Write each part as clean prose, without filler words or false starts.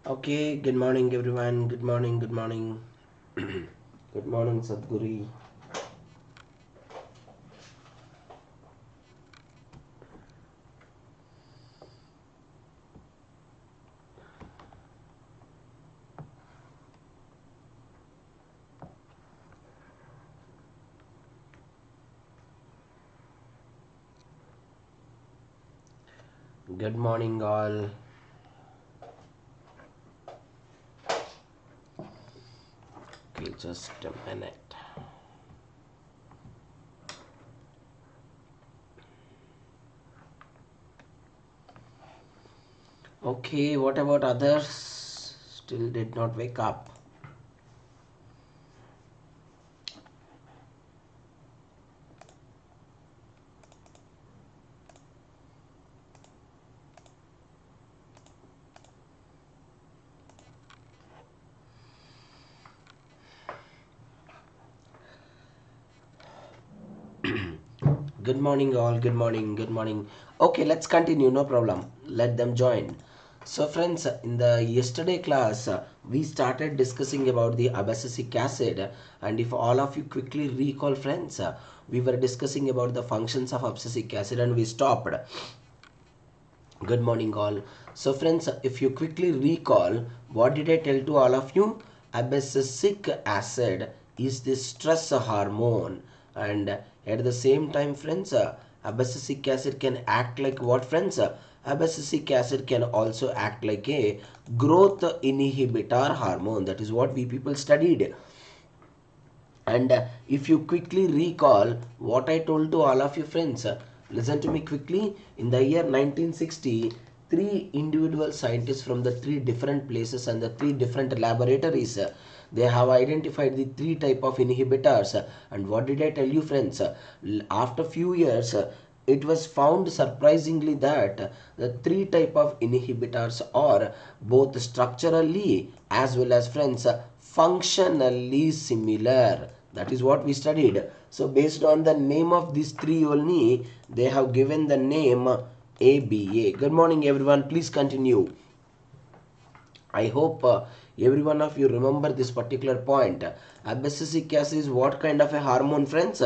Okay, good morning everyone. Good morning, good morning. Good morning, Sadhguri. Good morning, all. Okay, just a minute. Okay, what about others? Still did not wake up. Good morning, all. Good morning, good morning. Okay, let's continue. No problem. Let them join. So, friends, in the yesterday class, we started discussing about the abscisic acid, and if all of you quickly recall, friends, we were discussing about the functions of abscisic acid, and we stopped. Good morning, all. So, friends, if you quickly recall, what did I tell to all of you? Abscisic acid is the stress hormone, and at the same time, friends, abscisic acid can act like what, friends? Abscisic acid can also act like a growth inhibitor hormone. That is what we people studied. And if you quickly recall what I told to all of you friends, listen to me quickly. In the year 1960, three individual scientists from the three different places and the three different laboratories, they have identified the three type of inhibitors. And what did I tell you, friends? After few years, it was found surprisingly that the three type of inhibitors are both structurally as well as, friends, functionally similar. That is what we studied. So based on the name of these three only, they have given the name ABA. Good morning everyone, please continue. I hope every one of you remember this particular point. Abscisic acid is what kind of a hormone, friends?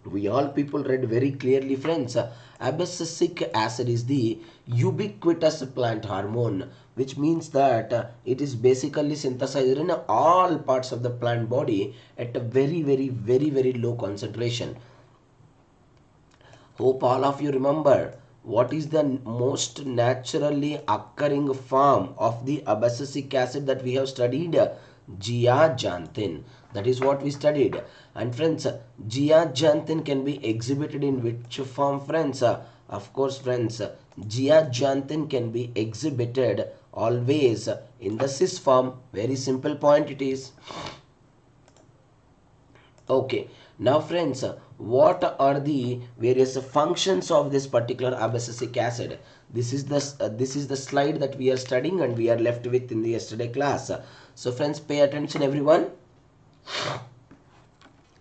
We all people read very clearly, friends. Abscisic acid is the ubiquitous plant hormone, which means that it is basically synthesized in all parts of the plant body at a very low concentration. Hope all of you remember what is the most naturally occurring form of the abscisic acid that we have studied? Zeaxanthin. That is what we studied. And friends, zeaxanthin can be exhibited in which form, friends? Of course, friends, zeaxanthin can be exhibited always in the cis form. Very simple point it is. Okay, now friends, what are the various functions of this particular abscisic acid? This is the slide that we are studying and we are left with in the yesterday class. So friends, pay attention everyone.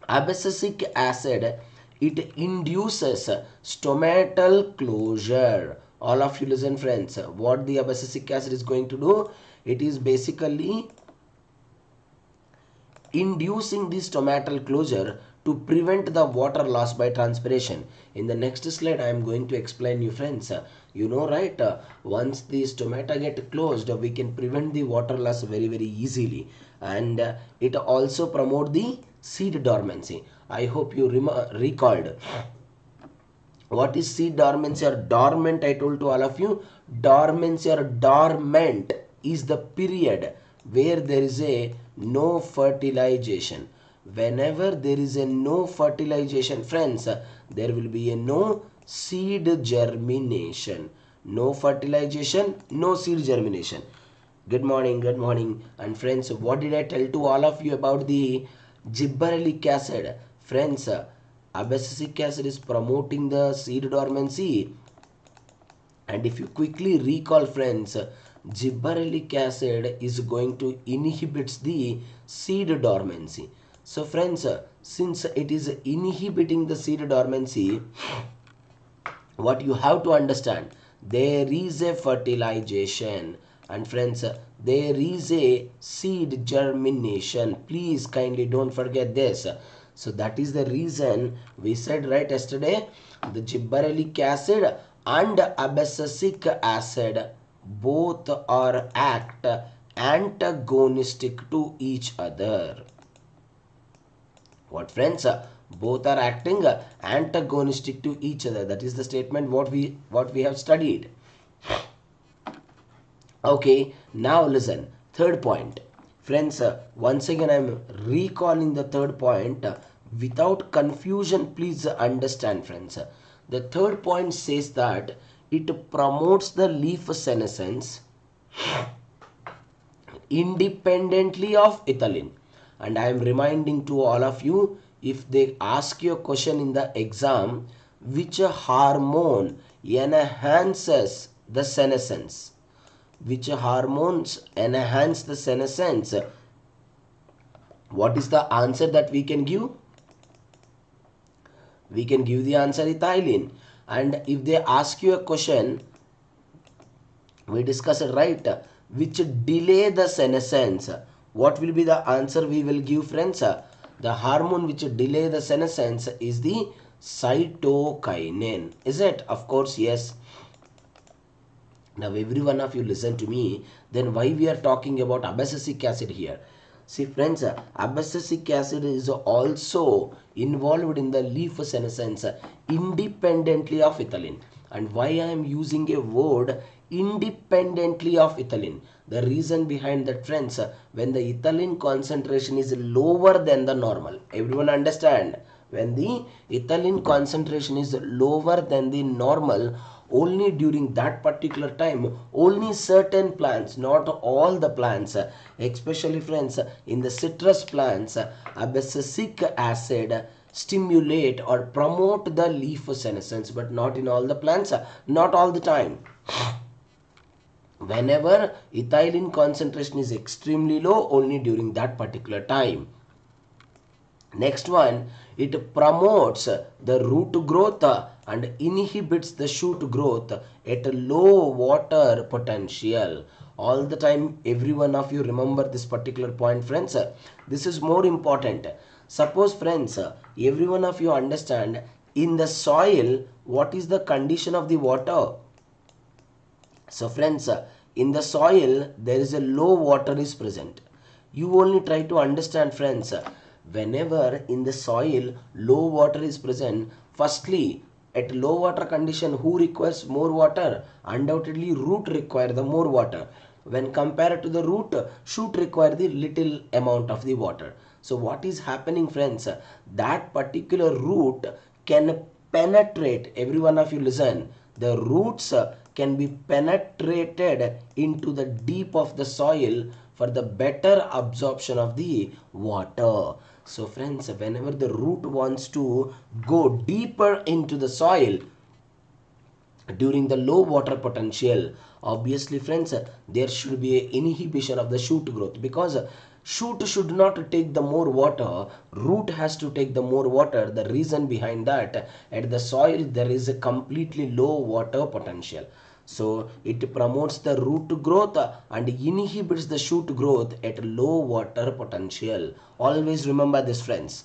Abscisic acid, it induces stomatal closure. All of you listen, friends. What the abscisic acid is going to do? It is basically inducing the stomatal closure to prevent the water loss by transpiration. In the next slide, I am going to explain you, friends. You know, right? Once the stomata get closed, we can prevent the water loss very easily, and it also promote the seed dormancy. I hope you recalled. What is seed dormancy or dormant? I told to all of you, dormancy or dormant is the period where there is a no fertilization. Whenever there is a no fertilization, friends, there will be a no seed germination. No fertilization, no seed germination. Good morning, good morning. And friends, what did I tell to all of you about the gibberellic acid? Friends, abscisic acid is promoting the seed dormancy. And if you quickly recall, friends, gibberellic acid is going to inhibit the seed dormancy. So friends, since it is inhibiting the seed dormancy, what you have to understand, there is a fertilization, And friends, there is a seed germination. Please kindly don't forget this. So that is the reason we said right yesterday, the gibberellic acid and abscisic acid both are act antagonistic to each other. What friends? Both are acting antagonistic to each other. That is the statement what we have studied. Okay, now listen. Third point. Friends, once again I am recalling the third point. Without confusion, please understand, friends. The third point says that it promotes the leaf senescence independently of ethylene. And I am reminding to all of you, if they ask you a question in the exam, which hormone enhances the senescence? Which hormones enhance the senescence? What is the answer that we can give? We can give the answer ethylene. And if they ask you a question, we discuss it, right, which delay the senescence, what will be the answer we will give, friends? The hormone which delay the senescence is the cytokinin. Is it? Of course, yes. Now every one of you listen to me. Then why we are talking about abscisic acid here? See friends, abscisic acid is also involved in the leaf senescence independently of ethylene. And why I am using a word independently of ethylene? The reason behind that, friends, when the ethylene concentration is lower than the normal. Everyone understand? When the ethylene concentration is lower than the normal, only during that particular time, only certain plants, not all the plants, especially friends, in the citrus plants, abscisic acid stimulate or promote the leaf senescence, but not in all the plants, not all the time. Whenever ethylene concentration is extremely low, only during that particular time. Next one, it promotes the root growth and inhibits the shoot growth at a low water potential. All the time, every one of you remember this particular point, friends. This is more important. Suppose, friends, every one of you understand, in the soil, what is the condition of the water? So, friends, in the soil, there is a low water is present. You only try to understand, friends, whenever in the soil low water is present, firstly, at low water condition, who requires more water? Undoubtedly, root require the more water. When compared to the root, shoot require the little amount of the water. So what is happening, friends? That particular root can penetrate. Every one of you listen. The roots can be penetrated into the deep of the soil for the better absorption of the water. So friends, whenever the root wants to go deeper into the soil during the low water potential, obviously friends, there should be an inhibition of the shoot growth, because shoot should not take the more water, root has to take the more water. The reason behind that, at the soil there is a completely low water potential. So it promotes the root growth and inhibits the shoot growth at low water potential. Always remember this, friends.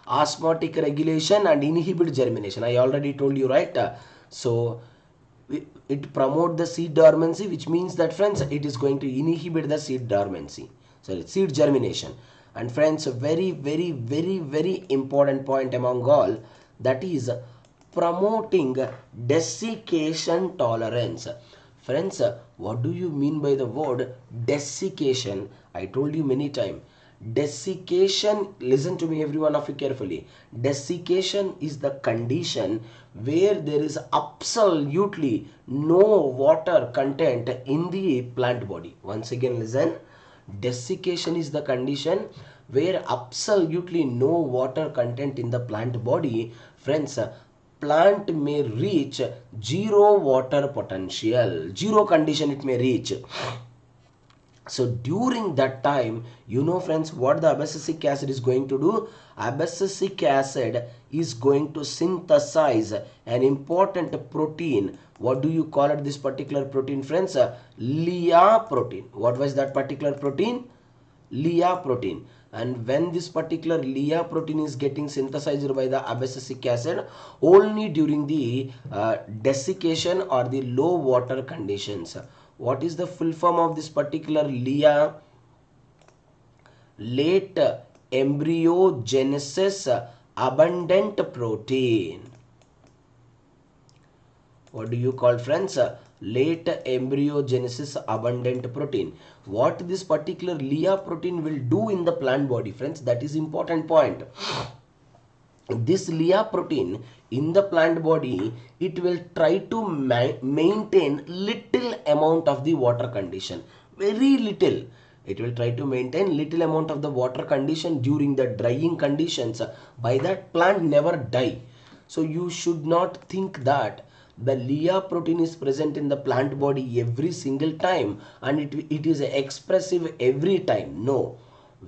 Osmotic regulation and inhibit germination. I already told you, right? So it promote the seed dormancy, which means that, friends, it is going to inhibit the seed dormancy. Sorry, seed germination. And friends, a very, very, very, very important point among all, that is promoting desiccation tolerance. Friends, what do you mean by the word desiccation? I told you many times. Desiccation, listen to me every one of you carefully. Desiccation is the condition where there is absolutely no water content in the plant body. Once again listen. Desiccation is the condition where absolutely no water content in the plant body. Friends, plant may reach zero water potential. Zero condition it may reach. So during that time, you know friends, what the abscisic acid is going to do? Abscisic acid is going to synthesize an important protein. What do you call it, this particular protein friends? Lea protein. What was that particular protein? Lea protein. And when this particular Lea protein is getting synthesized by the abscisic acid, only during the desiccation or the low water conditions. What is the full form of this particular Lea? Late embryogenesis abundant protein. What do you call friends? Late embryogenesis abundant protein. What this particular Lea protein will do in the plant body friends, that is important point. This Lea protein in the plant body, it will try to maintain little amount of the water condition, very little. It will try to maintain little amount of the water condition during the drying conditions. By that, plant never die. So you should not think that the Lea protein is present in the plant body every single time and it is expressive every time. No.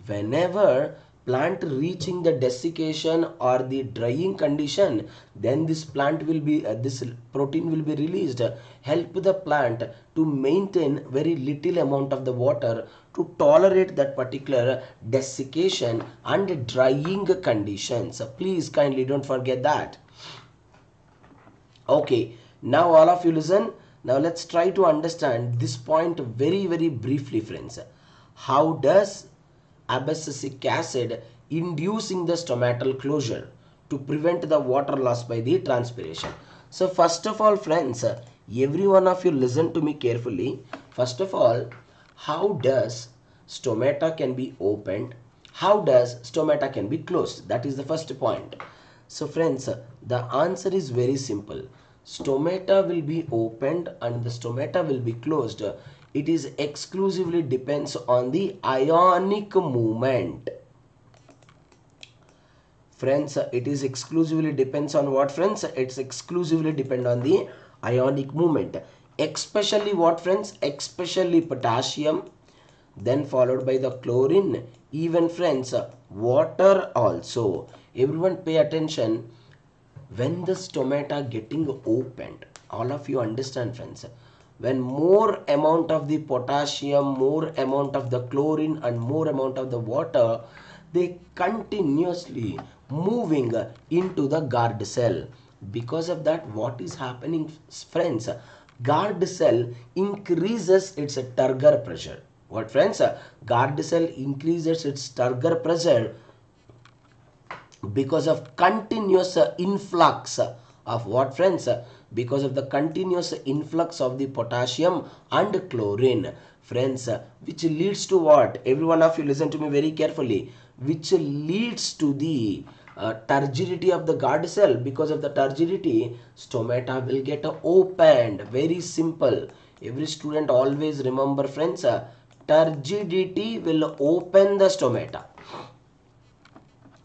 Whenever plant reaching the desiccation or the drying condition, then this plant will be this protein will be released, help the plant to maintain very little amount of the water to tolerate that particular desiccation and drying conditions. Please kindly don't forget that. Okay, now all of you listen. Now let's try to understand this point very briefly friends. How does abscisic acid inducing the stomatal closure to prevent the water loss by the transpiration? So first of all friends, every one of you listen to me carefully. First of all, how does stomata can be opened? How does stomata can be closed? That is the first point. So friends, the answer is very simple. Stomata will be opened and the stomata will be closed. It is exclusively depends on the ionic movement. Friends, it is exclusively depends on what friends? It's exclusively depend on the ionic movement. Especially what friends? Especially potassium, then followed by the chlorine, even friends, water also. Everyone pay attention. When the stomata getting opened, all of you understand friends, when more amount of the potassium, more amount of the chlorine and more amount of the water, they continuously moving into the guard cell. Because of that, what is happening friends? Guard cell increases its turgor pressure. What friends? Guard cell increases its turgor pressure because of continuous influx of what friends? Because of the continuous influx of the potassium and chlorine friends, which leads to what? Every one of you listen to me very carefully. Which leads to the turgidity of the guard cell. Because of the turgidity, stomata will get opened. Very simple. Every student always remember friends, turgidity will open the stomata.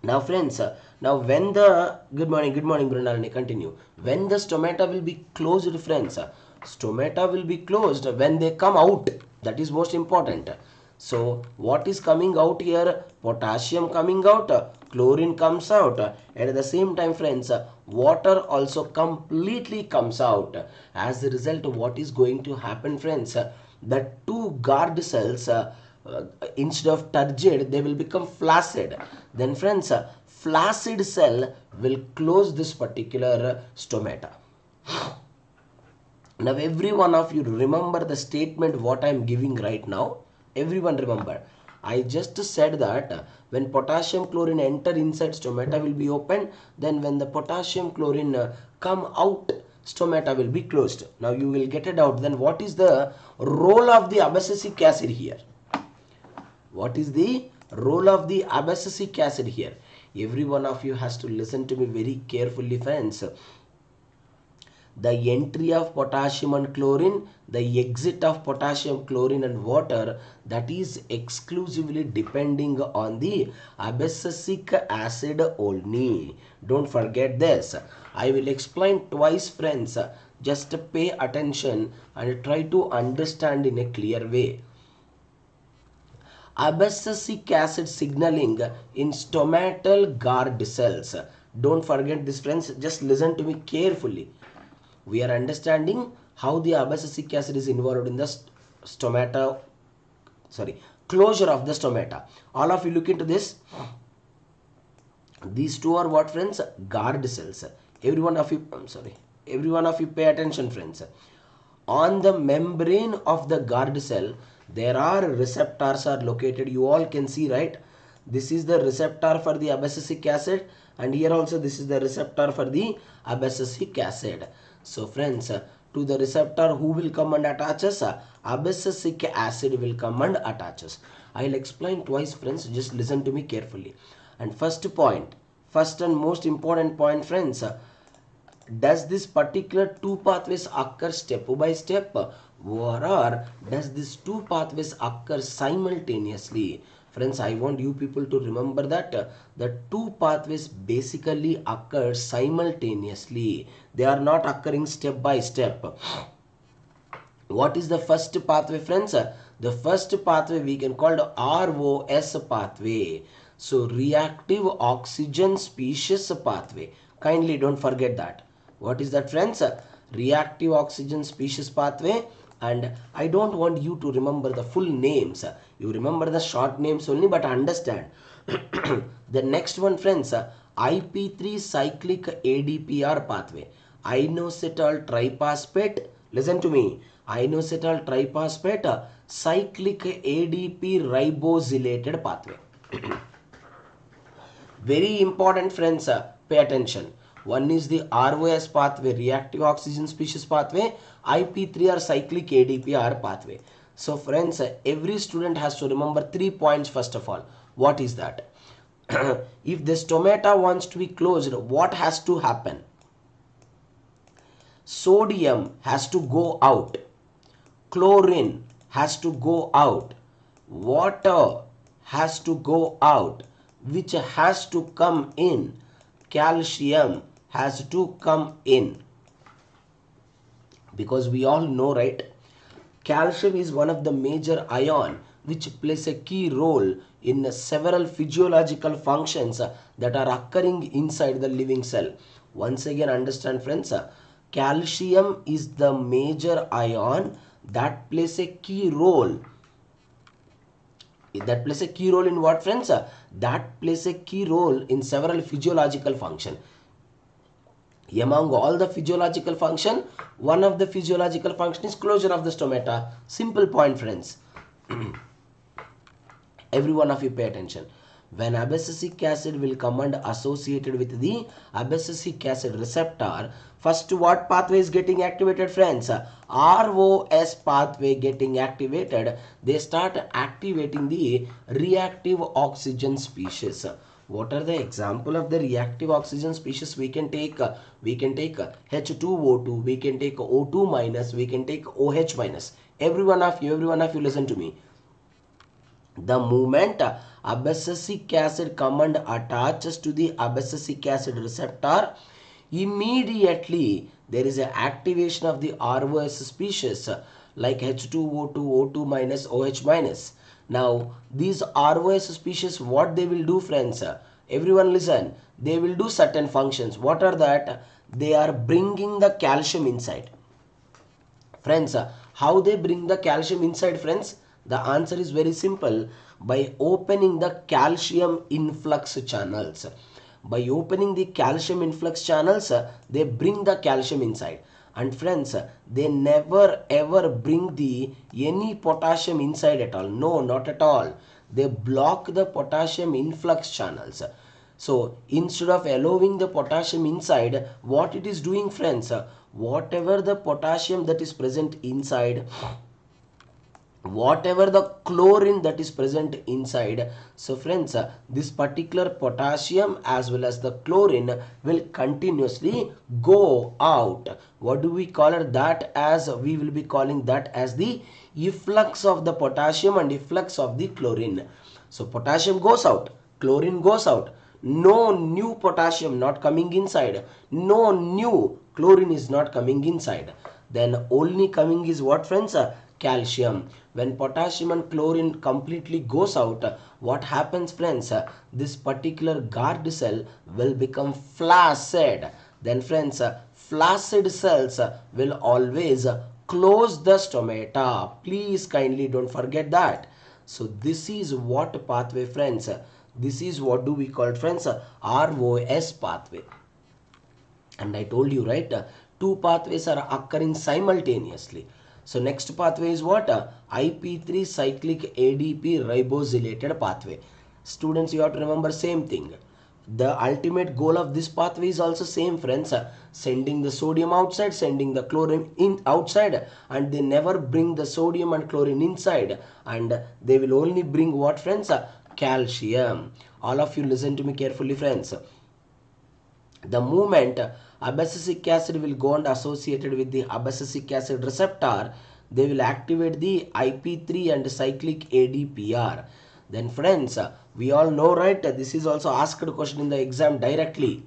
Now friends, now when the, good morning Brunalini, continue. When the stomata will be closed friends, stomata will be closed when they come out. That is most important. So what is coming out here? Potassium coming out, chlorine comes out, and at the same time friends, water also completely comes out. As a result, what is going to happen friends? The two guard cells, instead of turgid, they will become flaccid. Then friends, flaccid cell will close this particular stomata. Now every one of you remember the statement what I am giving right now. Everyone remember. I just said that when potassium chlorine enter inside, stomata will be open. Then when the potassium chlorine come out, stomata will be closed. Now you will get it out. Then what is the role of the abscisic acid here? What is the role of the abscisic acid here? Every one of you has to listen to me very carefully friends. The entry of potassium and chlorine, the exit of potassium, chlorine and water, that is exclusively depending on the abscisic acid only. Don't forget this. I will explain twice friends. Just pay attention and try to understand in a clear way. Abscisic acid signaling in stomatal guard cells. Don't forget this, friends. Just listen to me carefully. We are understanding how the abscisic acid is involved in the closure of the stomata. All of you look into this. These two are what, friends? Guard cells. Every one of you pay attention, friends. On the membrane of the guard cell, there are receptors are located. You all can see, right? This is the receptor for the abscisic acid, and here also this is the receptor for the abscisic acid. So friends, to the receptor who will come and attaches? Abscisic acid will come and attaches. I'll explain twice, friends. Just listen to me carefully. And first and most important point, friends, does this particular two pathways occur step by step, or does this two pathways occur simultaneously? Friends, I want you people to remember that the two pathways basically occur simultaneously. They are not occurring step by step. What is the first pathway, friends? The first pathway we can call the ROS pathway. So reactive oxygen species pathway. Kindly don't forget that. What is that, friends? Reactive oxygen species pathway. And I don't want you to remember the full names. You remember the short names only, but understand. The next one, friends, IP3 cyclic ADPR pathway. Inositol triphosphate. Listen to me. Inositol triphosphate cyclic ADP ribosylated pathway. Very important, friends. Pay attention. One is the ROS pathway, reactive oxygen species pathway. IP3 or cyclic ADPR pathway. So friends, every student has to remember 3 points first of all. What is that? If the stomata wants to be closed, what has to happen? Sodium has to go out. Chlorine has to go out. Water has to go out. Which has to come in? Calcium has to come in. Because we all know, right? Calcium is one of the major ion which plays a key role in several physiological functions that are occurring inside the living cell. Once again, understand, friends, calcium is the major ion that plays a key role. That plays a key role in what, friends? That plays a key role in several physiological functions. Among all the physiological function, one of the physiological function is closure of the stomata. Simple point, friends. Every one of you pay attention. When abscisic acid will come and associated with the abscisic acid receptor, first what pathway is getting activated, friends? ROS pathway getting activated. They start activating the reactive oxygen species. What are the example of the reactive oxygen species? We can take H2O2, we can take O2 minus, we can take OH minus. Every one of you listen to me. The moment abscisic acid come and attaches to the abscisic acid receptor, immediately there is an activation of the ROS species like H2O2, O2 minus, OH minus. Now these ROS species, what they will do, friends? Everyone listen. They will do certain functions. What are that? They are bringing the calcium inside. Friends, how they bring the calcium inside, friends? The answer is very simple. By opening the calcium influx channels. By opening the calcium influx channels, they bring the calcium inside. And friends, they never ever bring any potassium inside at all. No, not at all. They block the potassium influx channels. So instead of allowing the potassium inside, what it is doing, friends? Whatever the potassium that is present inside, whatever the chlorine that is present inside, so friends, this particular potassium as well as the chlorine will continuously go out. What do we call it? That as we will be calling that as the efflux of the potassium and efflux of the chlorine. So potassium goes out, chlorine goes out, no new potassium not coming inside, no new chlorine is not coming inside. Then only coming is what, friends? calcium. When potassium and chlorine completely goes out, what happens, friends? This particular guard cell will become flaccid. Then friends, flaccid cells will always close the stomata. Please kindly don't forget that. So this is what pathway, friends? This is what do we call, friends? ROS pathway. And I told you, right, two pathways are occurring simultaneously. So next pathway is what? IP3 cyclic ADP ribosylated pathway. Students, you have to remember same thing. The ultimate goal of this pathway is also same, friends. Sending the sodium outside, sending the chlorine in outside, and they never bring the sodium and chlorine inside, and they will only bring what, friends? Calcium. All of you listen to me carefully, friends. The moment abscisic acid will go and associated with the abscisic acid receptor, they will activate the IP3 and cyclic ADPR. Then friends, we all know, right, this is also asked question in the exam directly.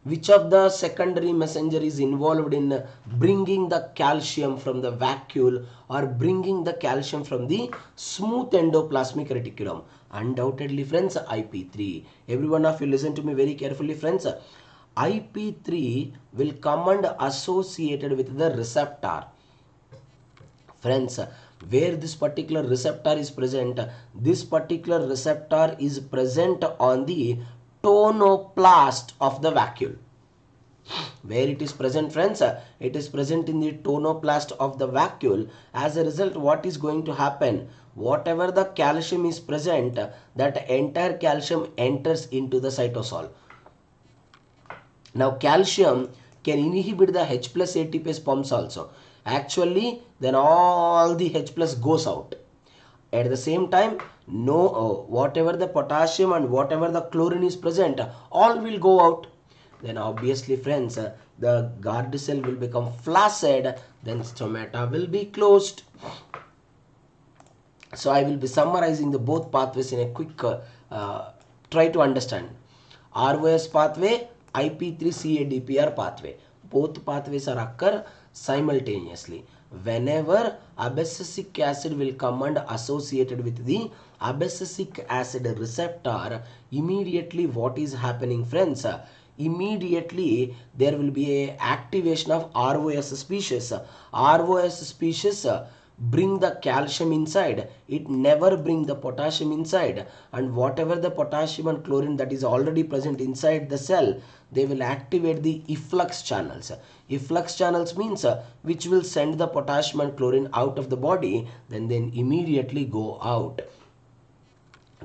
Which of the secondary messenger is involved in bringing the calcium from the vacuole or bringing the calcium from the smooth endoplasmic reticulum? Undoubtedly, friends, IP3. Every one of you listen to me very carefully, friends. IP3 will come and associated with the receptor. Friends, where this particular receptor is present, this particular receptor is present on the tonoplast of the vacuole. Where it is present, friends? It is present in the tonoplast of the vacuole. As a result, what is going to happen? Whatever the calcium is present, that entire calcium enters into the cytosol. Now calcium can inhibit the H plus ATPase pumps also. Actually, then all the H plus goes out. At the same time, whatever the potassium and whatever the chlorine is present, all will go out. Then obviously, friends, the guard cell will become flaccid, then stomata will be closed. So I will be summarizing the both pathways in a quick try to understand. ROS pathway, IP3CADPR pathway. Both pathways are occur simultaneously. Whenever abscisic acid will come and associated with the abscisic acid receptor, immediately what is happening, friends? Immediately there will be a activation of ROS species. ROS species bring the calcium inside, it never bring the potassium inside, and whatever the potassium and chlorine that is already present inside the cell, they will activate the efflux channels. Efflux channels means which will send the potassium and chlorine out of the body, then immediately go out.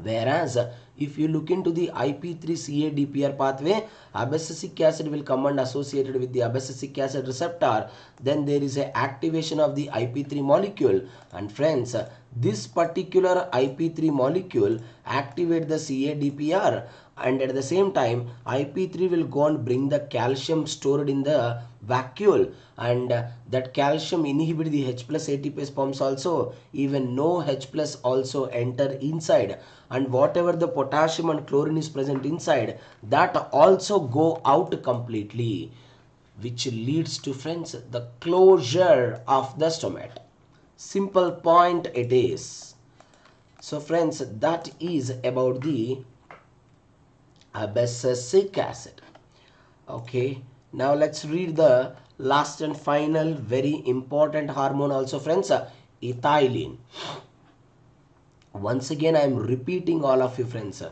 Whereas if you look into the IP3CADPR pathway, abscisic acid will come and associated with the abscisic acid receptor, then there is a activation of the IP3 molecule, and friends, this particular IP3 molecule activate the CADPR, and at the same time IP3 will go and bring the calcium stored in the vacuole, and that calcium inhibit the H plus ATPase pumps also. Even no H plus also enter inside, and whatever the potassium and chlorine is present inside, that also go out completely, which leads to, friends, the closure of the stomata. Simple point it is. So friends, that is about the abscisic acid. Okay, now let's read the last and final very important hormone also, friends, ethylene. Once again I am repeating all of you, friends.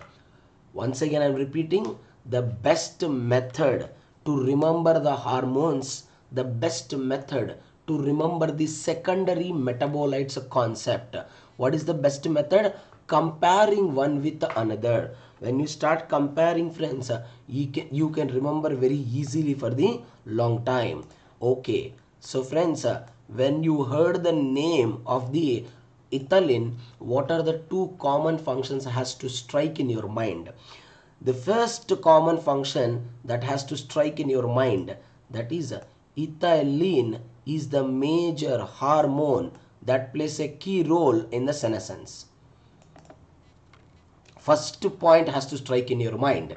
Once again I am repeating, the best method to remember the hormones, the best method to remember the secondary metabolites concept. What is the best method? Comparing one with another. When you start comparing, friends, you can remember very easily for the long time. Okay, so friends, when you heard the name of the ethylene, what are the two common functions has to strike in your mind? The first common function that has to strike in your mind, that is ethylene is the major hormone that plays a key role in the senescence. First point has to strike in your mind.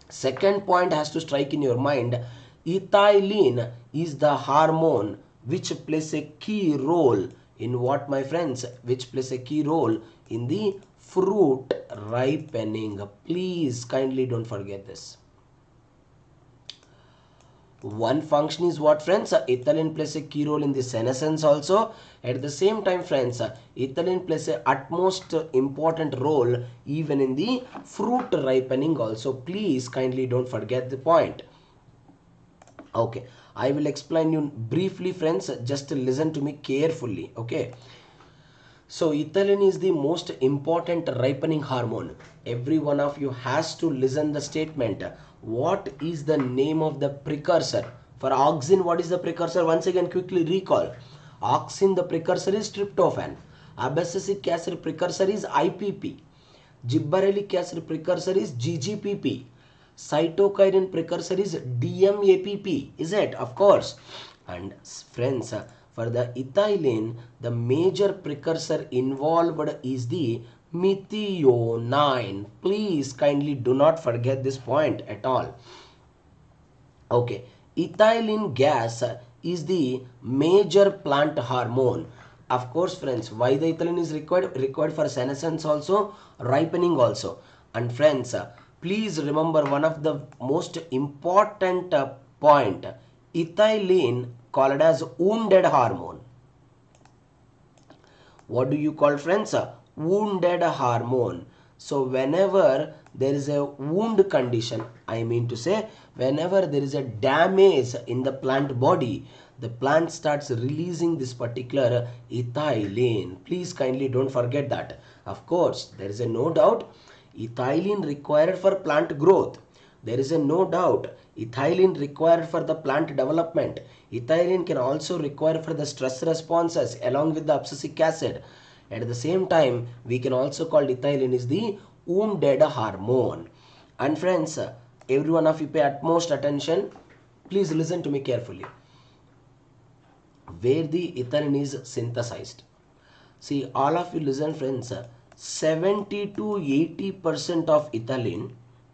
Second point has to strike in your mind, ethylene is the hormone which plays a key role in what, my friends? Which plays a key role in the fruit ripening. Please kindly don't forget this. One function is what, friends? Ethylene plays a key role in the senescence also. At the same time, friends, ethylene plays a utmost important role even in the fruit ripening also. Please kindly don't forget the point. Okay, I will explain you briefly, friends. Just listen to me carefully. Okay. So ethylene is the most important ripening hormone. Every one of you has to listen the statement. What is the name of the precursor? For auxin, what is the precursor? Once again, quickly recall. Auxin, the precursor is tryptophan. Abscisic acid precursor is IPP. Gibberellic acid precursor is GGPP. Cytokinin precursor is DMAPP. Is it? Of course. And friends, for the ethylene, the major precursor involved is the methionine. Please kindly do not forget this point at all. Okay, ethylene gas is the major plant hormone. Of course, friends, why the ethylene is required for senescence also, ripening also. And friends, please remember one of the most important point. Ethylene called as wounded hormone. What do you call, friends? Wounded hormone. So whenever there is a wound condition, I mean to say, whenever there is a damage in the plant body, the plant starts releasing this particular ethylene. Please kindly don't forget that. Of course, there is a no doubt ethylene required for plant growth. There is a no doubt ethylene required for the plant development. Ethylene can also require for the stress responses along with the abscisic acid. At the same time, we can also call ethylene is the wounded hormone. And friends, every one of you pay utmost attention. Please listen to me carefully. Where the ethylene is synthesized. See, all of you listen, friends. 70 to 80% of ethylene,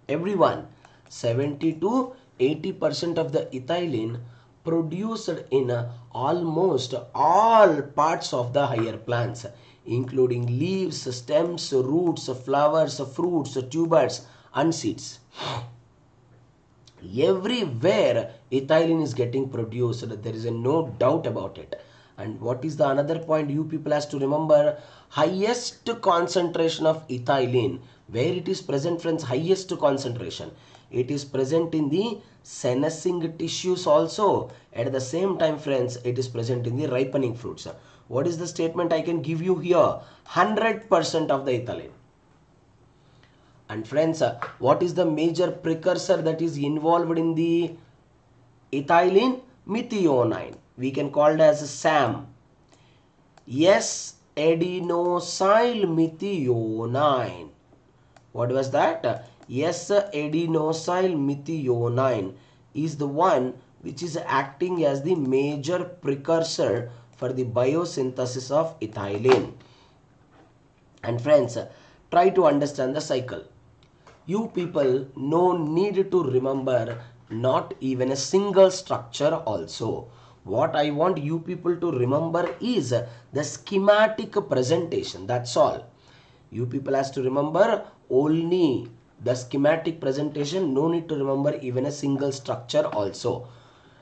everyone, 70 to 80% of the ethylene produced in almost all parts of the higher plants, including leaves, stems, roots, flowers, fruits, tubers, and seeds. Everywhere ethylene is getting produced. There is no doubt about it. And what is the another point you people has to remember? Highest concentration of ethylene. Where it is present, friends? Highest concentration. It is present in the senescing tissues also. At the same time, friends, it is present in the ripening fruits. What is the statement I can give you here? 100% of the ethylene. And friends, what is the major precursor that is involved in the ethylene? Methionine. We can call it as SAM. Yes, adenosyl methionine. What was that? Yes, adenosyl methionine is the one which is acting as the major precursor for the biosynthesis of ethylene. And friends, try to understand the cycle. You people no need to remember not even a single structure also. What I want you people to remember is the schematic presentation. That's all. You people has to remember only the schematic presentation. No need to remember even a single structure also.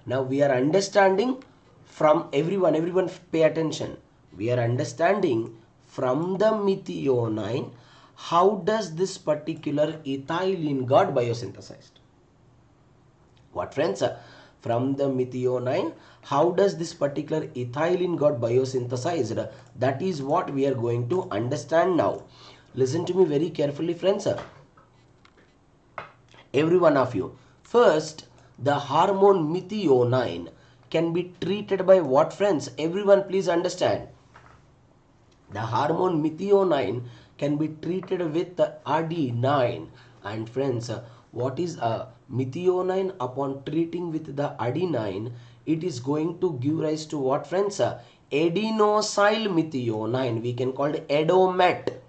Now we are understanding from everyone pay attention. We are understanding from the methionine how does this particular ethylene got biosynthesized. What, friends? From the methionine, how does this particular ethylene got biosynthesized? That is what we are going to understand now. Listen to me very carefully, friends. Every one of you. First, the hormone methionine can be treated by what, friends? Everyone please understand. The hormone methionine can be treated with adenine. And friends, what is a methionine? Upon treating with the adenine, it is going to give rise to what, friends? Adenosyl methionine. We can call it adomet.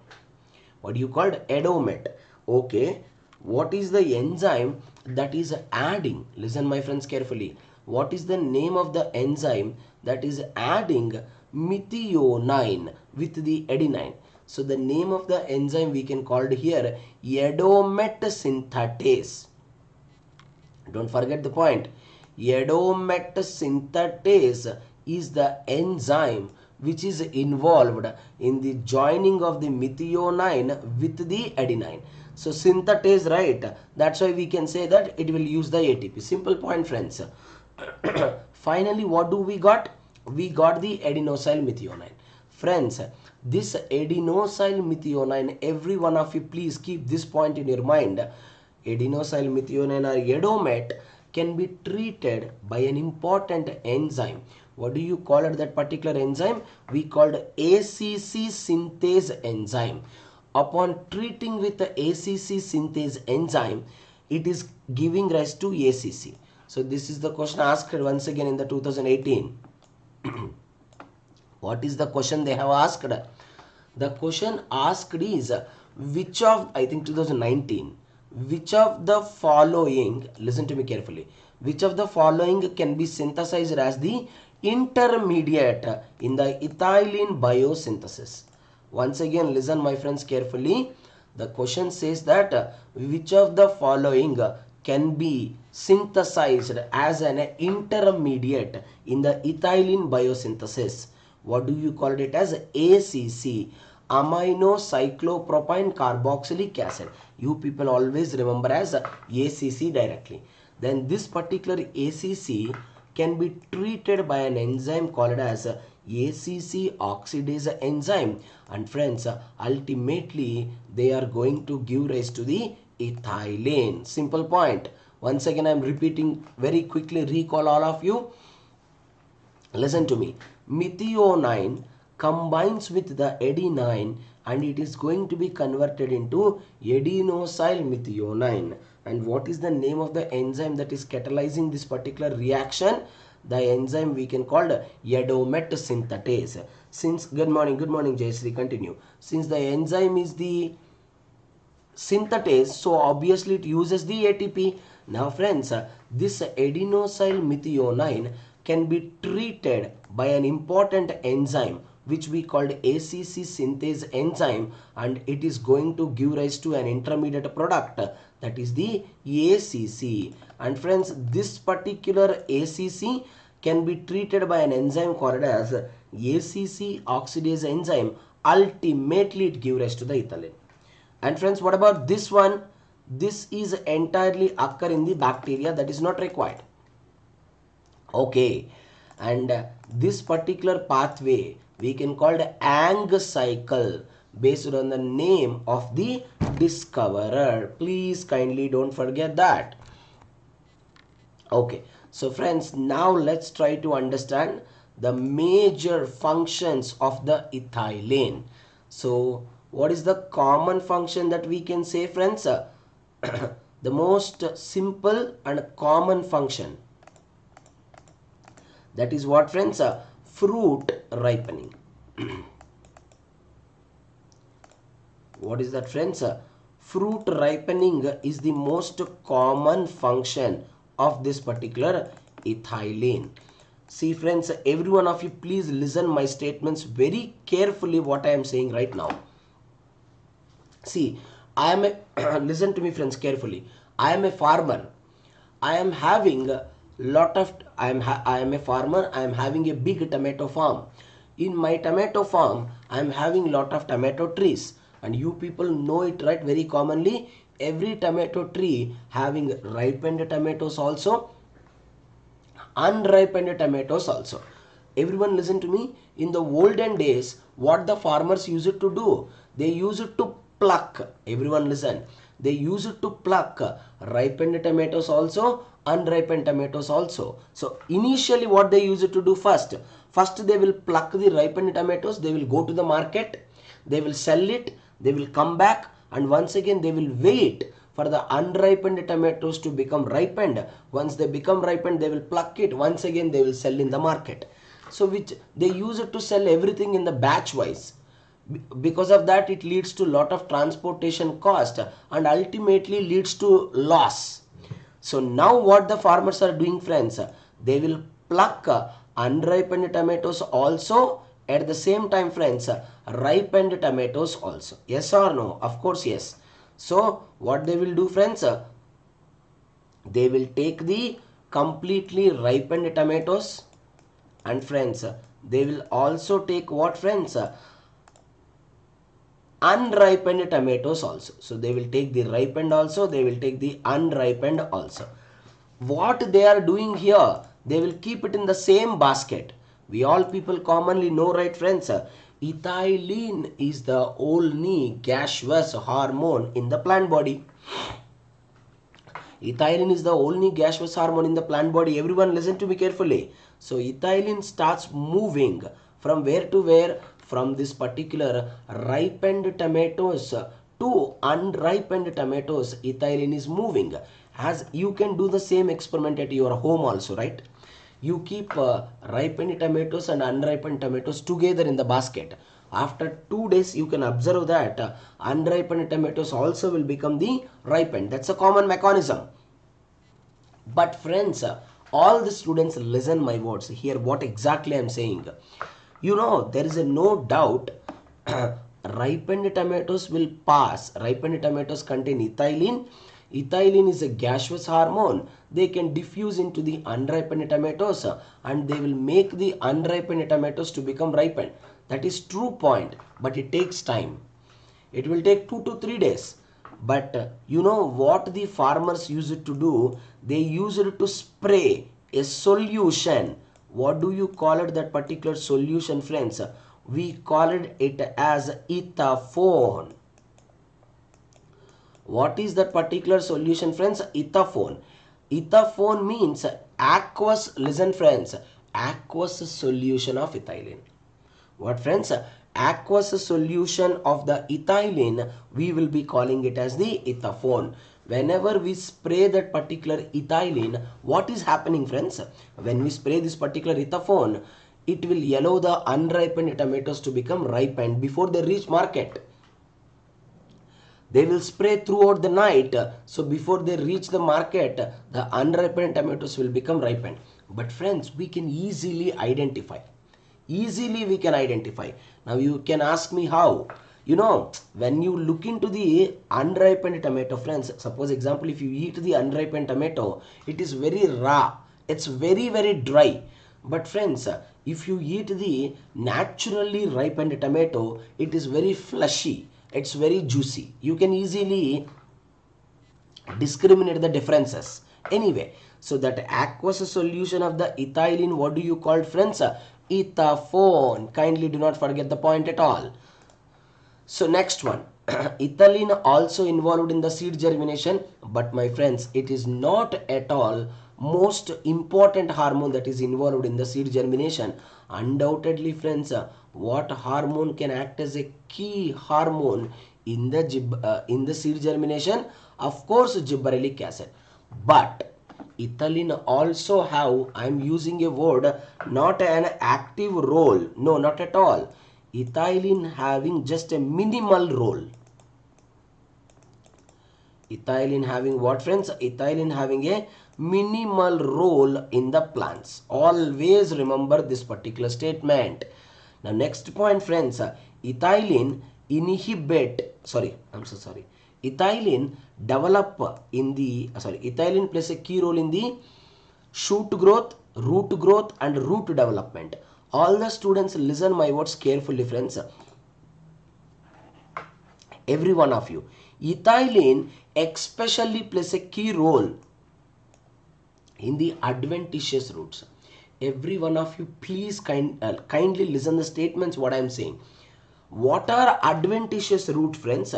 What do you call adomet? Okay. What is the enzyme that is adding? Listen, my friends, carefully. what is the name of the enzyme that is adding methionine with the adenine? So the name of the enzyme we can call it here edomet synthetase. Don't forget the point. Edomet synthetase is the enzyme which is involved in the joining of the methionine with the adenine. So synthetase, right? That's why we can say that it will use the ATP. Simple point, friends. Finally, what do we got? We got the adenosyl methionine. Friends, this adenosyl methionine, every one of you please keep this point in your mind. Adenosyl methionine or edomet can be treated by an important enzyme. What do you call it, that particular enzyme? We called ACC synthase enzyme. Upon treating with the ACC synthase enzyme, it is giving rise to ACC. So this is the question asked once again in the 2018. What is the question they have asked? The question asked is which of, I think 2019, which of the following, listen to me carefully, which of the following can be synthesized as the intermediate in the ethylene biosynthesis? Once again, listen my friends carefully. The question says that which of the following can be synthesized as an intermediate in the ethylene biosynthesis? What do you call it as? ACC, amino cyclopropyne carboxylic acid. You people always remember as ACC directly. Then this particular ACC can be treated by an enzyme called as ACC oxidase enzyme, and friends, ultimately they are going to give rise to the ethylene. Simple point. Once again, I am repeating very quickly, recall all of you. Listen to me. Methionine combines with the adenine and it is going to be converted into adenosyl methionine. And what is the name of the enzyme that is catalyzing this particular reaction? The enzyme we can call edomet synthetase. Since, good morning Jayashree, continue. Since the enzyme is the synthetase, so obviously it uses the ATP. Now friends, this adenosyl methionine can be treated by an important enzyme which we called ACC synthase enzyme, and it is going to give rise to an intermediate product, that is the ACC. And friends, this particular ACC can be treated by an enzyme called as ACC oxidase enzyme. Ultimately it gives rise to the ethylene. And friends, what about this one? This is entirely occur in the bacteria, that is not required. Okay, and this particular pathway we can call the Ang cycle based on the name of the discoverer. Please kindly don't forget that. Okay, so friends, now let's try to understand the major functions of the ethylene. So what is the common function that we can say, friends? The most simple and common function, that is what, friends? Fruit ripening. What is that, friends? Fruit ripening is the most common function of this particular ethylene. See friends, every one of you please listen my statements very carefully what I am saying right now. See, I am a listen to me friends carefully. I am a farmer. I am having lot of I am a farmer. I am having a big tomato farm. In my tomato farm, I am having lot of tomato trees, and you people know it, right? Very commonly, every tomato tree having ripened tomatoes also, unripened tomatoes also. Everyone listen to me. In the olden days, what the farmers used to do? They used to pluck. Everyone listen. They used to pluck ripened tomatoes also, unripened tomatoes also. So initially what they used to do first they will pluck the ripened tomatoes, they will go to the market, they will sell it, they will come back, and once again they will wait for the unripened tomatoes to become ripened. Once they become ripened, they will pluck it, once again they will sell in the market. So which they use it to sell everything in the batch wise. Because of that, it leads to lot of transportation cost and ultimately leads to loss. So now what the farmers are doing, friends, they will pluck unripened tomatoes also. At the same time, friends, ripened tomatoes also. Yes or no? Of course, yes. So, what they will do, friends? They will take the completely ripened tomatoes, and friends, they will also take what, friends? Unripened tomatoes also. So they will take the ripened also, they will take the unripened also. What they are doing here, they will keep it in the same basket. We all people commonly know, right, friends? Ethylene is the only gaseous hormone in the plant body. Ethylene is the only gaseous hormone in the plant body. Everyone listen to me carefully. So ethylene starts moving from where to where? From this particular ripened tomatoes to unripened tomatoes. Ethylene is moving. As you can do the same experiment at your home also, right? You keep ripened tomatoes and unripened tomatoes together in the basket. After 2 days, you can observe that unripened tomatoes also will become the ripened. That's a common mechanism. But friends, all the students listen my words. Hear what exactly I am saying. You know, there is a no doubt ripened tomatoes will pass. Ripened tomatoes contain ethylene. Ethylene is a gaseous hormone. They can diffuse into the unripened tomatoes and they will make the unripened tomatoes to become ripened. That is true point, but it takes time. It will take 2 to 3 days. But you know what the farmers use it to do? They use it to spray a solution. What do you call it, that particular solution, friends? We call it as ethaphone. What is that particular solution, friends? Ethaphone. Ethaphone means aqueous, listen friends, aqueous solution of ethylene. What, friends? Aqueous solution of the ethylene, we will be calling it as the ethaphone. Whenever we spray that particular ethylene, what is happening, friends? When we spray this particular ethaphone, it will allow the unripened tomatoes to become ripened before they reach market. They will spray throughout the night, so before they reach the market, the unripened tomatoes will become ripened. But friends, we can easily identify. Easily we can identify. Now you can ask me how. You know, when you look into the unripened tomato, friends, suppose example, if you eat the unripened tomato, it is very raw. It's very, very dry. But friends, if you eat the naturally ripened tomato, it is very fleshy. It's very juicy. You can easily discriminate the differences. Anyway, so that aqueous solution of the ethylene, what do you call, friends? Ethaphone. Kindly do not forget the point at all. So next one, ethylene also involved in the seed germination, but my friends, it is not at all most important hormone that is involved in the seed germination. Undoubtedly, friends, what hormone can act as a key hormone in the seed germination? Of course, gibberellic acid. But ethylene also have, I am using a word, not an active role. No, not at all. Ethylene having just a minimal role. Ethylene having what, friends? Ethylene having a minimal role in the plants. Always remember this particular statement. Now next point, friends, ethylene ethylene develop in the, ethylene plays a key role in the shoot growth, root growth and root development. All the students listen my words carefully, friends. Every one of you. Ethylene especially plays a key role in the adventitious roots. Every one of you, please kindly listen the statements what I am saying. What are adventitious root, friends?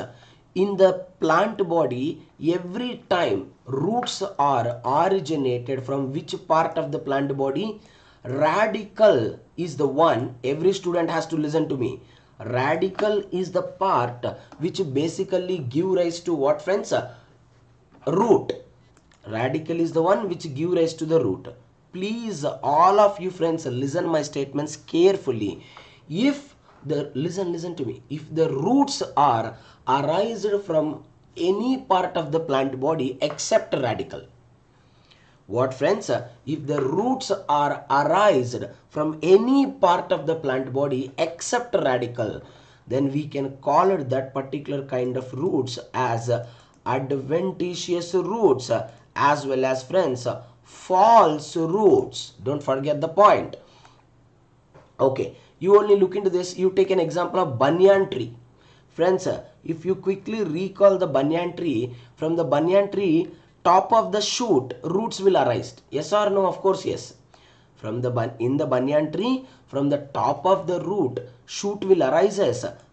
In the plant body, every time roots are originated from which part of the plant body? Radical is the one. Every student has to listen to me. Radical is the part which basically give rise to what, friends? Root. Radical is the one which give rise to the root. Please, all of you friends, listen my statements carefully. If the, listen to me, if the roots are arised from any part of the plant body except radical, What friends? If the roots are arised from any part of the plant body except radicle, then we can call it that particular kind of roots as adventitious roots, as well as friends false roots. Don't forget the point. Okay, you only look into this. You take an example of banyan tree. Friends, if you quickly recall the banyan tree, from the banyan tree, top of the shoot, roots will arise. Yes or no? Of course, yes. From the in the banyan tree, from the top of the root, shoot will arise.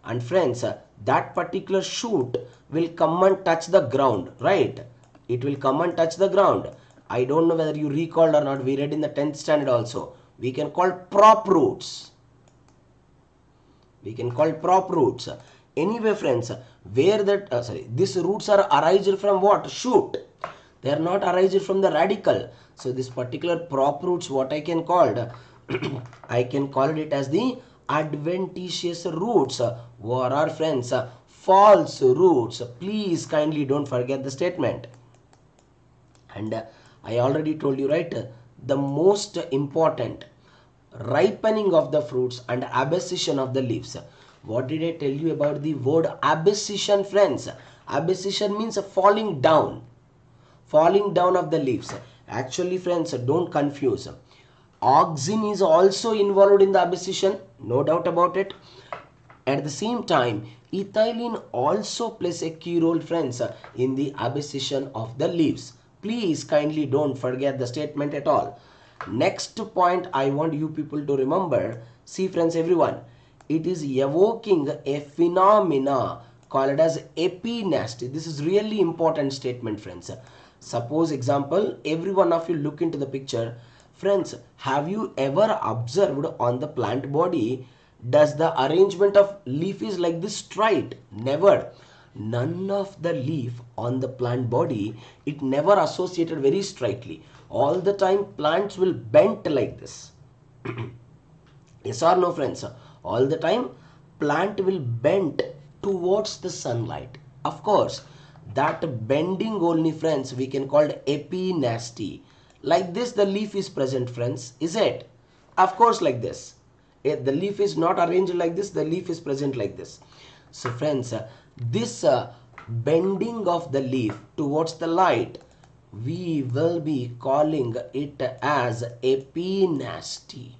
And friends, that particular shoot will come and touch the ground, right? It will come and touch the ground. I don't know whether you recalled or not. We read in the 10th standard also. We can call prop roots. We can call prop roots. Anyway, friends, where that these roots are arised from what? Shoot. They are not arised from the radicle. So this particular prop roots, what I can call it, I can call it as the adventitious roots. What are friends? False roots. Please kindly don't forget the statement. And I already told you, right? The most important ripening of the fruits and abscission of the leaves. What did I tell you about the word abscission, friends? Abscission means falling down. Falling down of the leaves. Actually, friends, don't confuse. Auxin is also involved in the abscission, no doubt about it. At the same time, ethylene also plays a key role, friends, in the abscission of the leaves. Please kindly don't forget the statement at all. Next point I want you people to remember. See, friends, everyone, it is evoking a phenomena called as epinasty. This is really important statement, friends. Suppose example, every one of you look into the picture. Friends, have you ever observed on the plant body, does the arrangement of leaf is like this straight? Never. None of the leaf on the plant body, it never associated very straightly. All the time plants will bend like this. Yes or no, friends? All the time plant will bend towards the sunlight. Of course, that bending only, friends, we can call it epinasty. Like this the leaf is present, friends. Is it? Of course, like this. If the leaf is not arranged like this, the leaf is present like this. So friends, this bending of the leaf towards the light, we will be calling it as epinasty.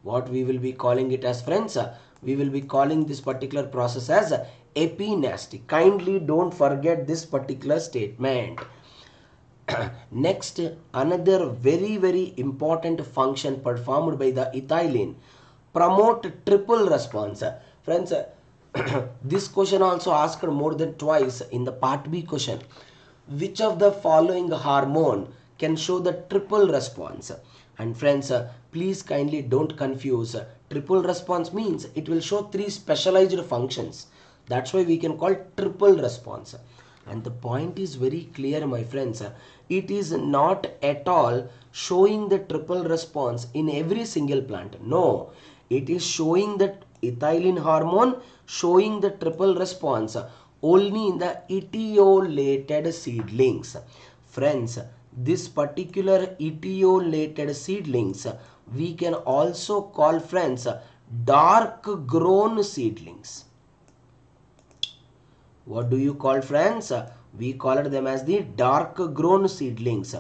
What we will be calling it as, friends? We will be calling this particular process as epinasty. Kindly don't forget this particular statement. Next, another very important function performed by the ethylene, promote triple response. Friends, this question also asked more than twice in the part B question. Which of the following hormone can show the triple response? And friends, please kindly don't confuse. Triple response means it will show three specialized functions. That's why we can call triple response. And the point is very clear, my friends. It is not at all showing the triple response in every single plant. No, it is showing that ethylene hormone showing the triple response only in the etiolated seedlings. Friends, this particular etiolated seedlings we can also call, friends, dark grown seedlings. What do you call, friends? We call them as the dark grown seedlings.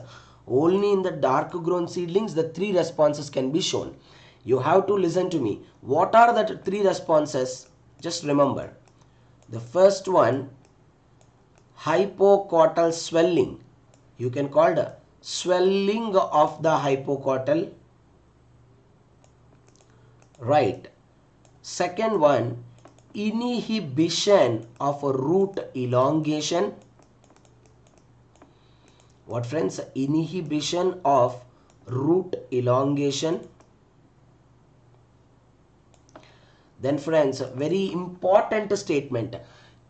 Only in the dark grown seedlings the three responses can be shown. You have to listen to me. What are the three responses? Just remember. The first one, hypocotyl swelling. You can call the swelling of the hypocotyl. Right. Second one, inhibition of root elongation. What, friends? Inhibition of root elongation. Then, friends, very important statement,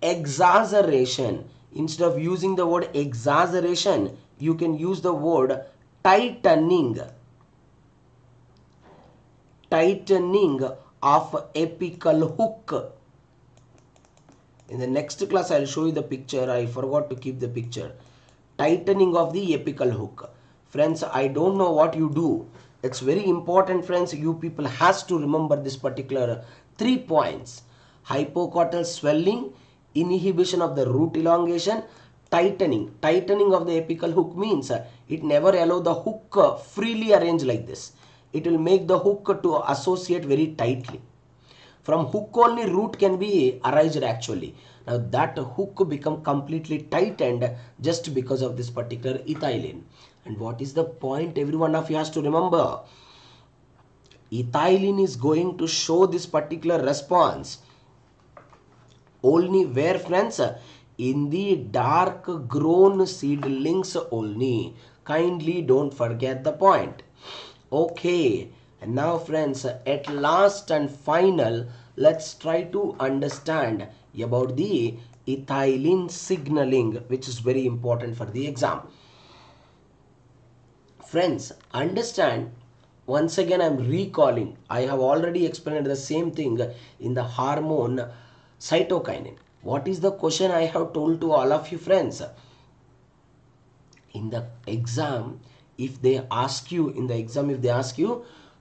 exaggeration. Instead of using the word exaggeration, you can use the word tightening. Tightening of apical hook. In the next class, I will show you the picture. I forgot to keep the picture. tightening of the apical hook. Friends, I don't know what you do. It's very important, friends. You people has to remember this particular 3 points. Hypocortical swelling, inhibition of the root elongation, tightening. Tightening of the apical hook means it never allow the hook freely arrange like this. It will make the hook to associate very tightly. From hook only root can be arised actually. Now that hook become completely tightened just because of this particular ethylene. And what is the point every one of you has to remember? Ethylene is going to show this particular response only where, friends? In the dark grown seedlings only. Kindly don't forget the point. Okay, and now friends, at last and final, let's try to understand about the ethylene signaling, which is very important for the exam. Friends, understand, once again I'm recalling, I have already explained the same thing in the hormone cytokinin. What is the question I have told to all of you, friends? In the exam, if they ask you,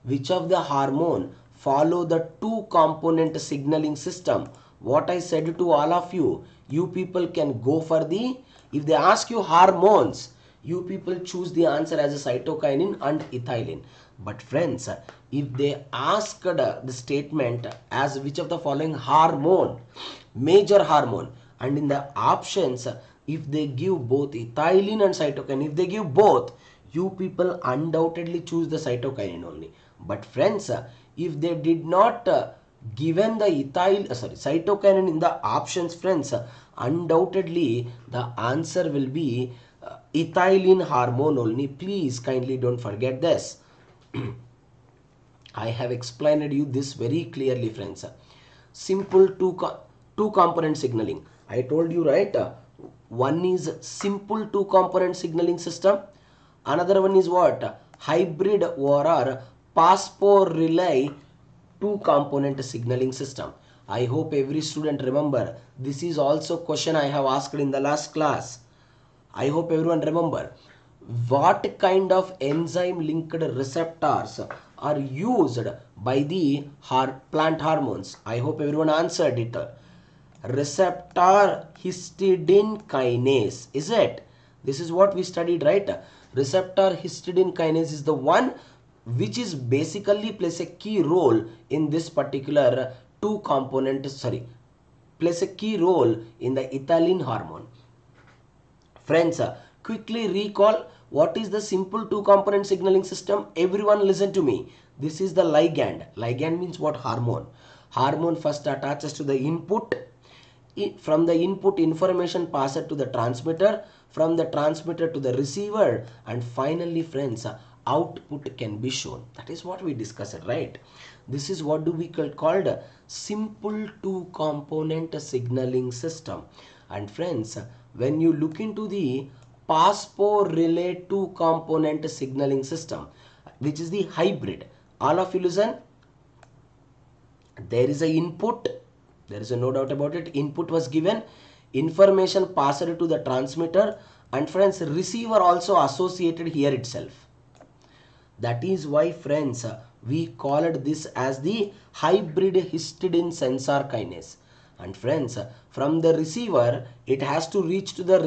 which of the hormone follow the 2-component signaling system, what I said to all of you, you people can go for the, if they ask you hormones, you people choose the answer as a cytokinin and ethylene. But friends, if they asked the statement as which of the following hormone, major hormone, and in the options, if they give both ethylene and cytokinin, if they give both, you people undoubtedly choose the cytokinin only. But friends, if they did not given the cytokinin in the options, friends, undoubtedly the answer will be ethylene hormone only. Please kindly don't forget this. I have explained you this very clearly, friends. Simple two component signaling. I told you, right? One is simple 2-component signaling system. Another one is what? Hybrid or phosphorylate 2-component signaling system. I hope every student remember. This is also question I have asked in the last class. I hope everyone remember. What kind of enzyme linked receptors are used by the plant hormones? I hope everyone answered it. Receptor histidine kinase, is it? This is what we studied, right? Receptor histidine kinase is the one which is basically plays a key role in this particular plays a key role in the ethylene hormone. Friends, quickly recall what is the simple 2-component signaling system. Everyone listen to me. This is the ligand. Ligand means what? Hormone. Hormone first attaches to the input. From the input, information passed to the transmitter. From the transmitter to the receiver. And finally, friends, output can be shown. That is what we discussed, right? This is what do we called simple 2-component signaling system. And friends, when you look into the phosphorylate 2-component signaling system, which is the hybrid, all of you listen. There is a input, there is no doubt about it. Input was given, information passed to the transmitter, and friends, receiver also associated here itself. That is why, friends, we called this as the hybrid histidine sensor kinase. And friends, from the receiver, it has to reach to the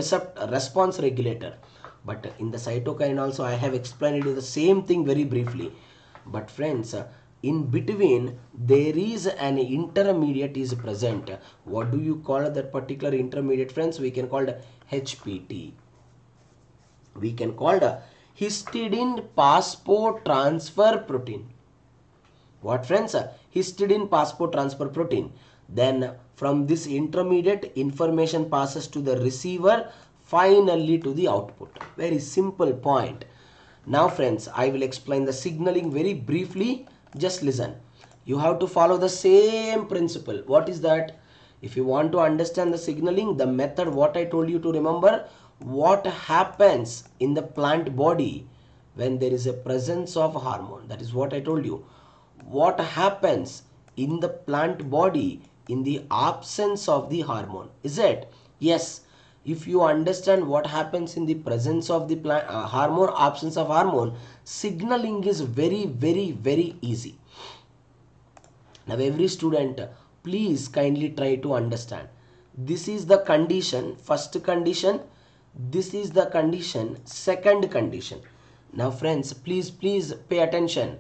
response regulator. But in the cytokine also, I have explained it the same thing very briefly. But friends, in between, there is an intermediate is present. What do you call that particular intermediate, friends? We can call it HPT. We can call it histidine phosphotransfer protein. What, friends? Histidine phosphotransfer protein. Then from this intermediate, information passes to the receiver, finally to the output. Very simple point. Now friends, I will explain the signaling very briefly. Just listen. You have to follow the same principle. What is that? If you want to understand the signaling, the method what I told you to remember, what happens in the plant body when there is a presence of hormone. That is what I told you. What happens in the plant body in the absence of the hormone? Is it? Yes. If you understand what happens in the presence of the hormone, absence of hormone, signaling is very, very, very easy. Now every student, please kindly try to understand. This is the condition, first condition. This is the condition, second condition. Now friends, please pay attention.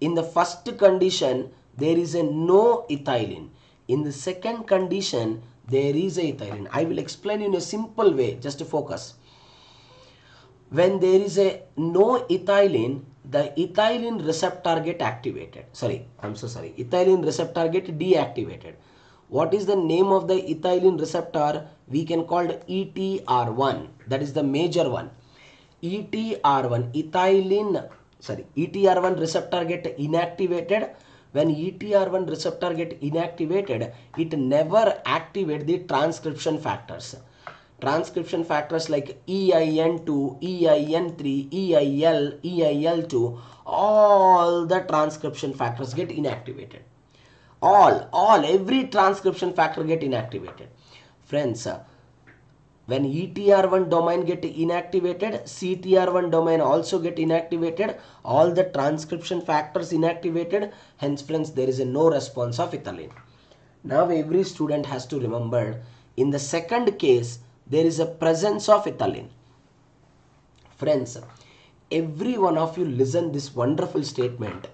In the first condition, there is a no ethylene. In the second condition, there is a ethylene. I will explain in a simple way, just to focus. When there is a no ethylene, the ethylene receptor get activated. Ethylene receptor get deactivated. What is the name of the ethylene receptor? We can call it ETR1. That is the major one. ETR1 receptor get inactivated. When ETR1 receptor get inactivated, it never activate the transcription factors. Transcription factors like EIN2, EIN3, EIL, EIL2, all the transcription factors get inactivated. Every transcription factor get inactivated. Friends, when ETR1 domain get inactivated, CTR1 domain also get inactivated, all the transcription factors inactivated, hence friends, there is a no response of ethylene. Now every student has to remember, in the second case, there is a presence of ethylene. Friends, every one of you listen this wonderful statement.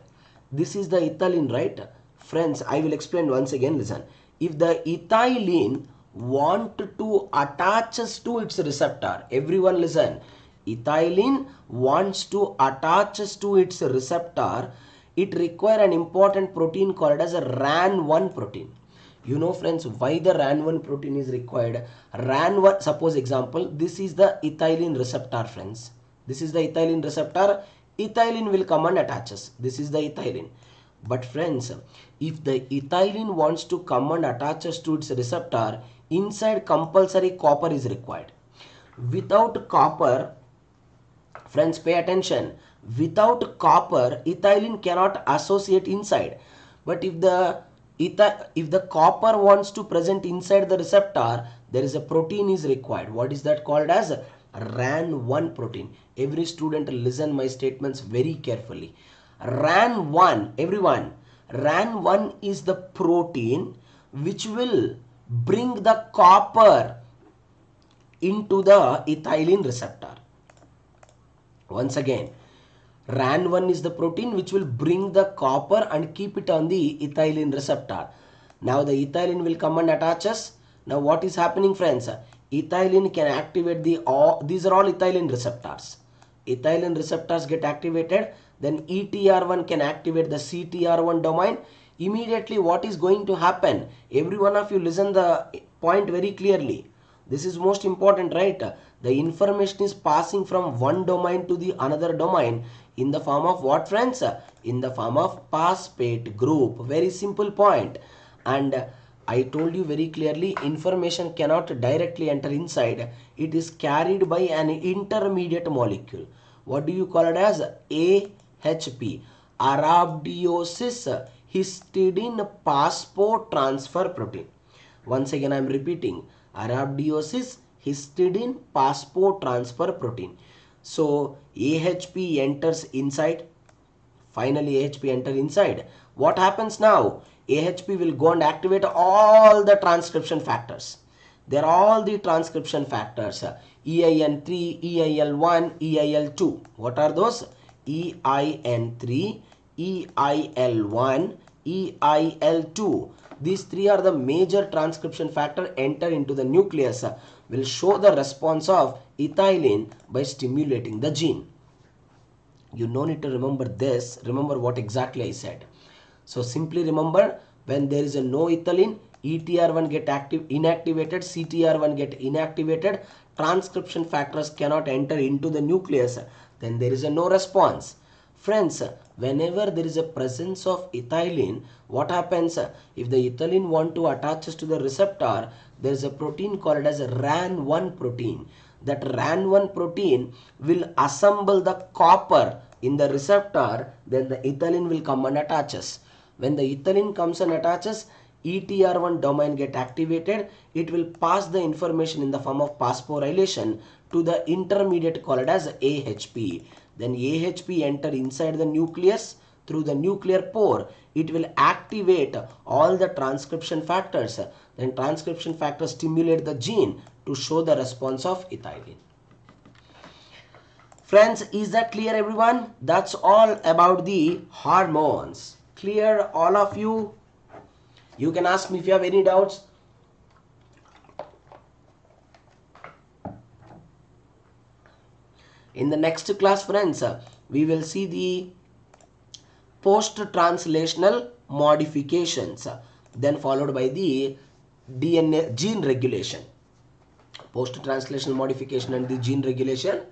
This is the ethylene, right? Friends, I will explain once again, listen. If the ethylene want to attach to its receptor, everyone listen. Ethylene wants to attach to its receptor, it requires an important protein called as a RAN1 protein. You know friends, why the RAN1 protein is required? RAN1, suppose example, this is the ethylene receptor, friends. This is the ethylene receptor. Ethylene will come and attaches. This is the ethylene. But friends, if the ethylene wants to come and attaches to its receptor, inside compulsory copper is required. Without copper, friends pay attention, without copper, ethylene cannot associate inside. But if the copper wants to present inside the receptor, there is a protein is required. What is that called as? RAN1 protein. Every student listen my statements very carefully. RAN1, everyone, RAN1 is the protein which will bring the copper into the ethylene receptor. Once again, RAN1 is the protein which will bring the copper and keep it on the ethylene receptor. Now the ethylene will come and attaches. Now what is happening, friends? Ethylene can activate these are all ethylene receptors. Ethylene receptors get activated. Then ETR1 can activate the CTR1 domain. Immediately what is going to happen? Every one of you listen the point very clearly. This is most important, right? The information is passing from one domain to the another domain in the form of what, friends? In the form of phosphate group. Very simple point. And I told you very clearly, information cannot directly enter inside. It is carried by an intermediate molecule. What do you call it as? AHP, Arabidopsis histidine phosphotransfer protein. Once again I am repeating, Arabidopsis histidine phosphotransfer protein. So AHP enters inside. Finally AHP enter inside. What happens now? AHP will go and activate all the transcription factors. They are all the transcription factors. EIN3, EIL1, EIL2. What are those? EIN3, EIL1, EIL2. These three are the major transcription factor enter into the nucleus. Will show the response of ethylene by stimulating the gene. You no need to remember this. Remember what exactly I said. So simply remember, when there is a no ethylene, ETR1 get inactivated, CTR1 get inactivated, transcription factors cannot enter into the nucleus, then there is a no response. Friends, whenever there is a presence of ethylene, what happens? If the ethylene want to attach to the receptor, there is a protein called as a RAN1 protein. That RAN1 protein will assemble the copper in the receptor, then the ethylene will come and attaches. When the ethylene comes and attaches, ETR1 domain get activated, it will pass the information in the form of phosphorylation to the intermediate called as AHP. Then AHP enter inside the nucleus. Through the nuclear pore, it will activate all the transcription factors. Then transcription factors stimulate the gene to show the response of ethylene. Friends, is that clear everyone? That's all about the hormones. Clear all of you? You can ask me if you have any doubts. In the next class, friends, we will see the post-translational modifications, then followed by the DNA gene regulation. Post-translational modification and the gene regulation.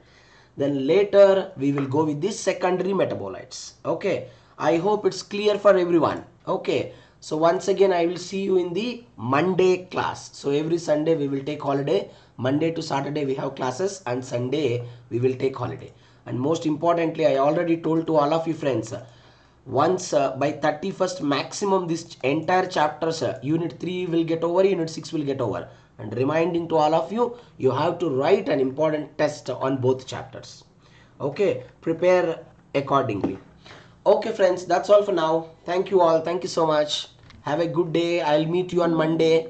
Then later we will go with the secondary metabolites. Okay, I hope it's clear for everyone. Okay, so once again I will see you in the Monday class. So every Sunday we will take holiday. Monday to Saturday we have classes, and Sunday we will take holiday. And most importantly, I already told to all of you friends, once by 31st maximum this entire chapters, unit 3 will get over, unit 6 will get over. And reminding to all of you, you have to write an important test on both chapters. Okay, prepare accordingly. Okay friends, that's all for now. Thank you all. Thank you so much. Have a good day. I'll meet you on Monday.